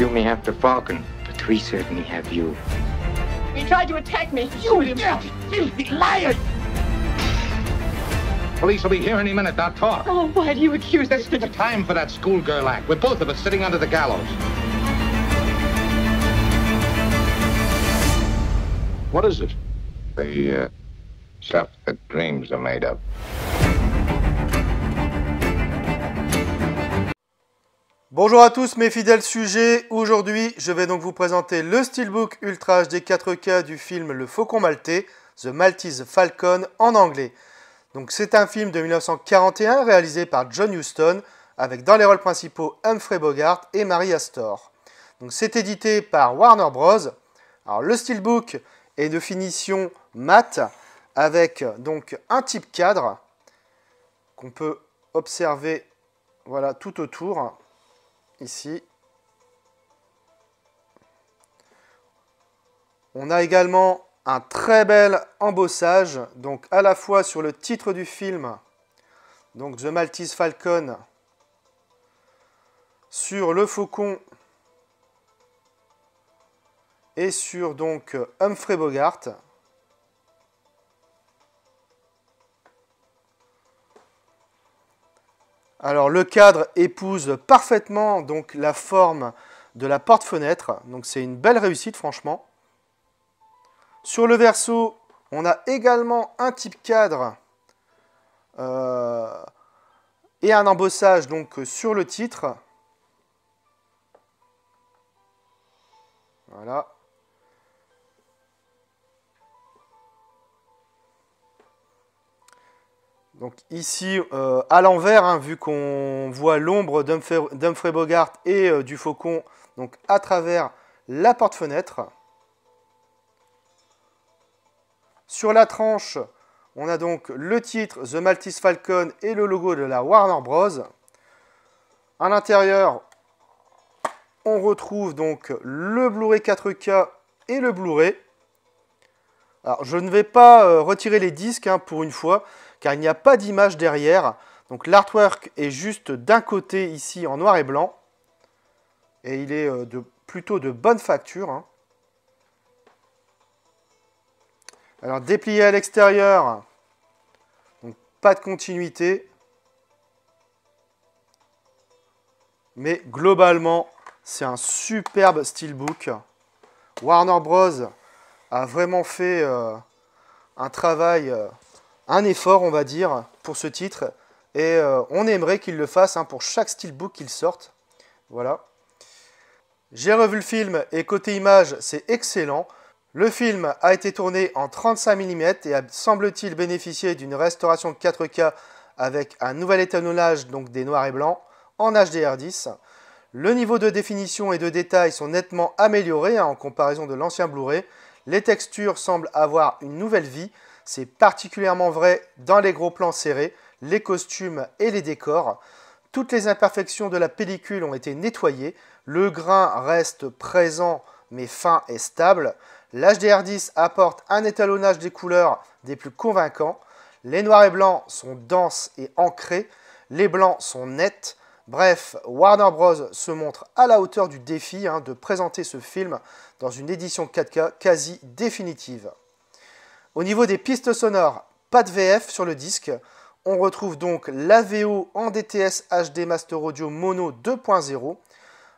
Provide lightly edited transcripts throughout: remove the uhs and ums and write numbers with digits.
You may have the Falcon, but we certainly have you. He tried to attack me. You filthy liar! Police will be here any minute. Now talk. Oh, why do you accuse us? There's no time for that schoolgirl act. We're both of us sitting under the gallows. What is it? The stuff that dreams are made of. Bonjour à tous mes fidèles sujets, aujourd'hui je vais donc vous présenter le Steelbook Ultra HD 4K du film Le Faucon Maltais, The Maltese Falcon en anglais. Donc c'est un film de 1941 réalisé par John Huston avec dans les rôles principaux Humphrey Bogart et Mary Astor. Donc c'est édité par Warner Bros. Alors le Steelbook est de finition mat avec donc un type cadre qu'on peut observer voilà, tout autour. Ici, on a également un très bel embossage, donc à la fois sur le titre du film, donc The Maltese Falcon, sur le faucon et sur donc Humphrey Bogart. Alors le cadre épouse parfaitement donc la forme de la porte-fenêtre, donc c'est une belle réussite franchement. Sur le verso, on a également un type cadre et un embossage donc sur le titre. Voilà. Donc ici, à l'envers, hein, vu qu'on voit l'ombre d'Humphrey Bogart et du faucon donc à travers la porte-fenêtre. Sur la tranche, on a donc le titre The Maltese Falcon et le logo de la Warner Bros. À l'intérieur, on retrouve donc le Blu-ray 4K et le Blu-ray. Alors, je ne vais pas retirer les disques hein, pour une fois, car il n'y a pas d'image derrière. Donc l'artwork est juste d'un côté ici en noir et blanc. Et il est plutôt de bonne facture. Hein. Alors déplié à l'extérieur, donc pas de continuité. Mais globalement, c'est un superbe steelbook. Warner Bros. A vraiment fait un travail, un effort, on va dire, pour ce titre. Et on aimerait qu'il le fasse hein, pour chaque steelbook qu'il sorte. Voilà. J'ai revu le film et côté image, c'est excellent. Le film a été tourné en 35 mm et a, semble-t-il, bénéficié d'une restauration 4K avec un nouvel étalonnage, donc des noirs et blancs, en HDR10. Le niveau de définition et de détail sont nettement améliorés hein, en comparaison de l'ancien Blu-ray. Les textures semblent avoir une nouvelle vie, c'est particulièrement vrai dans les gros plans serrés, les costumes et les décors. Toutes les imperfections de la pellicule ont été nettoyées, le grain reste présent mais fin et stable. L'HDR10 apporte un étalonnage des couleurs des plus convaincants. Les noirs et blancs sont denses et ancrés, les blancs sont nets. Bref, Warner Bros. Se montre à la hauteur du défi hein, de présenter ce film dans une édition 4K quasi définitive. Au niveau des pistes sonores, pas de VF sur le disque. On retrouve donc la VO en DTS HD Master Audio Mono 2.0.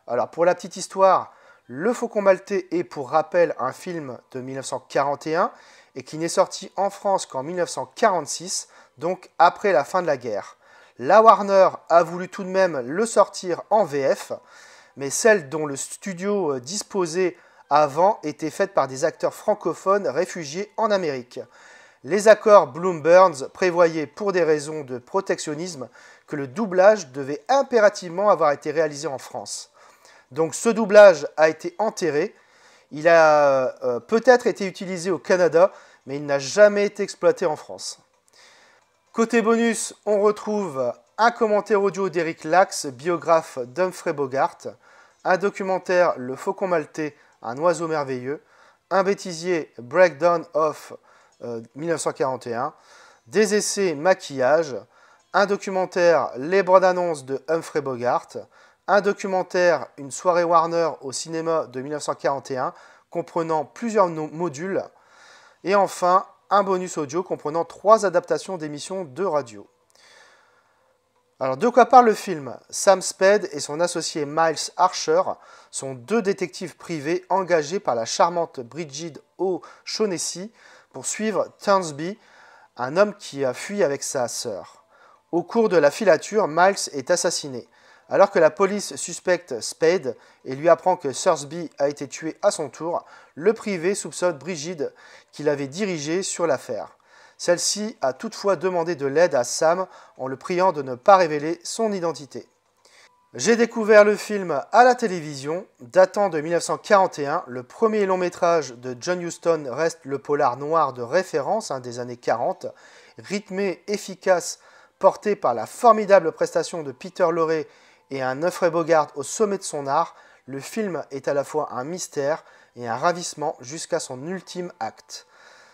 Alors pour la petite histoire, Le Faucon Maltais est pour rappel un film de 1941 et qui n'est sorti en France qu'en 1946, donc après la fin de la guerre. La Warner a voulu tout de même le sortir en VF, mais celle dont le studio disposait avant était faite par des acteurs francophones réfugiés en Amérique. Les accords Bloom-Burns prévoyaient pour des raisons de protectionnisme que le doublage devait impérativement avoir été réalisé en France. Donc ce doublage a été enterré. Il a peut-être été utilisé au Canada, mais il n'a jamais été exploité en France. Côté bonus, on retrouve un commentaire audio d'Eric Lax, biographe d'Humphrey Bogart, un documentaire Le Faucon Maltais, un oiseau merveilleux, un bêtisier Breakdown of 1941, des essais maquillage, un documentaire Les bandes annonces de Humphrey Bogart, un documentaire, une soirée Warner au cinéma de 1941, comprenant plusieurs modules, et enfin un bonus audio comprenant 3 adaptations d'émissions de radio. Alors, de quoi parle le film? Sam Spade et son associé Miles Archer sont 2 détectives privés engagés par la charmante Bridget O'Shaughnessy pour suivre Turnsby, un homme qui a fui avec sa sœur. Au cours de la filature, Miles est assassiné. Alors que la police suspecte Spade et lui apprend que Thursby a été tué à son tour, le privé soupçonne Brigid qui l'avait dirigé sur l'affaire. Celle-ci a toutefois demandé de l'aide à Sam en le priant de ne pas révéler son identité. J'ai découvert le film à la télévision, datant de 1941. Le premier long métrage de John Huston reste le polar noir de référence des années 40, rythmé, efficace, porté par la formidable prestation de Peter Lorre et un Humphrey Bogart au sommet de son art. Le film est à la fois un mystère et un ravissement jusqu'à son ultime acte.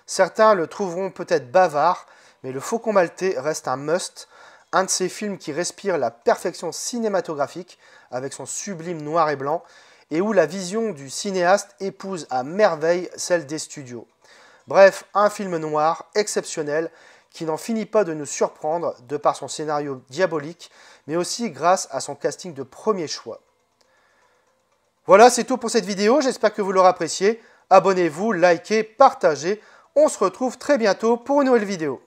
Certains le trouveront peut-être bavard, mais Le Faucon Maltais reste un must, un de ces films qui respire la perfection cinématographique avec son sublime noir et blanc, et où la vision du cinéaste épouse à merveille celle des studios. Bref, un film noir exceptionnel qui n'en finit pas de nous surprendre de par son scénario diabolique, mais aussi grâce à son casting de premier choix. Voilà, c'est tout pour cette vidéo, j'espère que vous l'aurez apprécié. Abonnez-vous, likez, partagez. On se retrouve très bientôt pour une nouvelle vidéo.